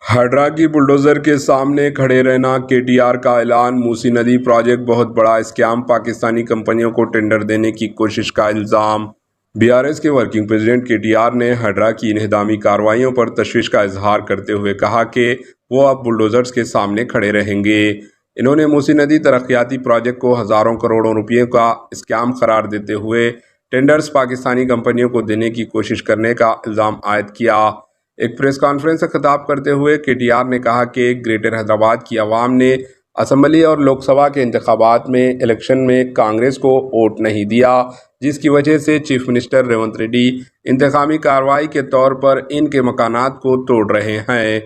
हडरा की बुलडोजर के सामने खड़े रहना, केटीआर का ऐलान। मूसी नदी प्रोजेक्ट बहुत बड़ा स्कैम, पाकिस्तानी कंपनियों को टेंडर देने की कोशिश का इल्जाम। बीआरएस के वर्किंग प्रेसिडेंट केटीआर ने हडरा की इन्हदामी कार्रवाइयों पर तशवीश का इजहार करते हुए कहा कि वो अब बुलडोजर्स के सामने खड़े रहेंगे। इन्होंने मूसी नदी तरक्याती प्रोजेक्ट को हज़ारों करोड़ों रुपये का स्कैम करार देते हुए टेंडर्स पाकिस्तानी कंपनियों को देने की कोशिश करने का इल्ज़ाम आयद किया। एक प्रेस कॉन्फ्रेंस से खिताब करते हुए केटीआर ने कहा कि ग्रेटर हैदराबाद की आवाम ने असम्बली और लोकसभा के इंतखाबात में इलेक्शन में कांग्रेस को वोट नहीं दिया, जिसकी वजह से चीफ मिनिस्टर रेवंत रेड्डी इंतकामी कार्रवाई के तौर पर इनके मकानात को तोड़ रहे हैं।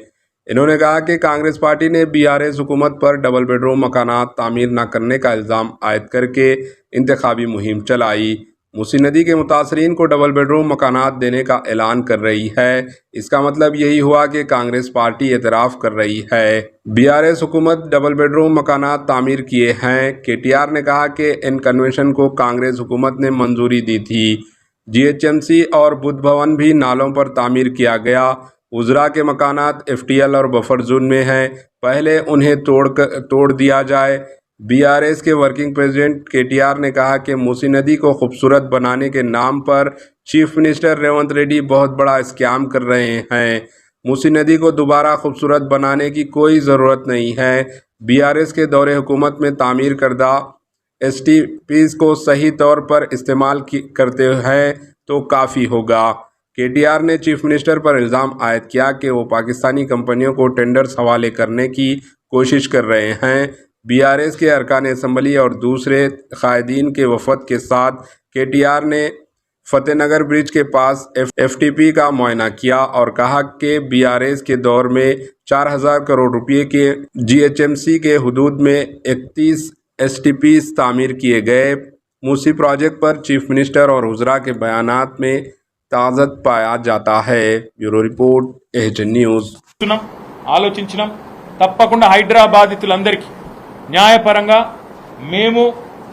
इन्होंने कहा कि कांग्रेस पार्टी ने बीआरएस हुकूमत पर डबल बेडरूम मकानात तामीर न करने का इल्ज़ाम आयद करके इंतखाबी मुहिम चलाई। मूसी नदी के मुतासरीन को डबल बेडरूम मकानात देने का ऐलान कर रही है। इसका मतलब यही हुआ कि कांग्रेस पार्टी एतराफ़ कर रही है बीआरएस हुकूमत डबल बेडरूम मकानात तामीर किए हैं। केटीआर ने कहा कि इन कन्वेंशन को कांग्रेस हुकूमत ने मंजूरी दी थी। जीएचएमसी और बुद्ध भवन भी नालों पर तामीर किया गया। उजरा के मकानात एफटीएल और बफर जोन में हैं, पहले उन्हें तोड़ दिया जाए। बीआरएस के वर्किंग प्रेसिडेंट केटीआर ने कहा कि मूसी नदी को खूबसूरत बनाने के नाम पर चीफ मिनिस्टर रेवंत रेड्डी बहुत बड़ा स्कैम कर रहे हैं। मूसी नदी को दोबारा खूबसूरत बनाने की कोई ज़रूरत नहीं है। बीआरएस के दौरे हुकूमत में तामीर करदा एसटीपीज़ को सही तौर पर इस्तेमाल करते हैं तो काफ़ी होगा। केटीआर ने चीफ मिनिस्टर पर इल्ज़ाम आयद किया कि वो पाकिस्तानी कंपनियों को टेंडर्स हवाले करने की कोशिश कर रहे हैं। बीआरएस के अरकान असम्बली और दूसरे कायदीन के वफद के साथ केटीआर ने फतेहनगर ब्रिज के पास एफटीपी का मुआयना किया और कहा कि बीआरएस के दौर में 4000 करोड़ रुपए के जीएचएमसी के हदूद में 31 एसटीपीज़ तामीर किए गए। मूसी प्रोजेक्ट पर चीफ मिनिस्टर और वज़रा के बयानात में ताज़त पाया जाता है। ब्यूरो रिपोर्ट, एहजन न्यूज़। ఆలోచించినాం తప్పకుండా హైడ్రా బాధితులందరికీ న్యాయపరంగా మేము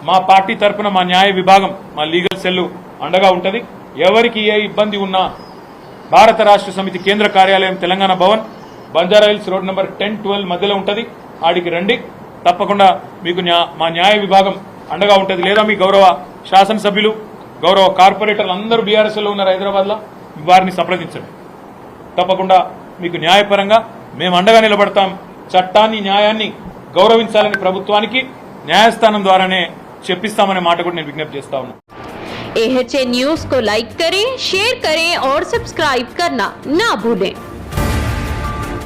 మా పార్టీ తరపున మా న్యాయ విభాగం మా లీగల్ సెల్ అండగా ఉంటది। ఎవరికి ఏ ఇబ్బంది ఉన్నా భారత రాష్ట్ర సమితి కేంద్ర కార్యాలయం Telangana Bhavan Banjara hills road number 10-12 మధ్యలో ఉంటది, ఆడికి రండి। తప్పకుండా మీకు మా న్యాయ విభాగం అండగా ఉంటది। లేదా మీ గౌరవ శాసనసభ్యులు గౌరవ కార్పొరేటర్లు అందరూ బీఆర్ఎస్ లో ఉన్నారు హైదరాబాద్ లో, వారిని సంప్రదించండి। తప్పకుండా మీకు న్యాయపరంగా మేము అండగా నిలబడతాం। చట్టాన్ని న్యాయాన్ని గౌరవించాలని ప్రభుత్వానికి న్యాయస్థానం ద్వారానే చెప్పిస్తామనే మాట కూడా నేను విజ్ఞప్తి చేస్తా ఉన్నాను। एएचएन न्यूज़ को लाइक करें, शेयर करें और सब्सक्राइब करना ना भूलें।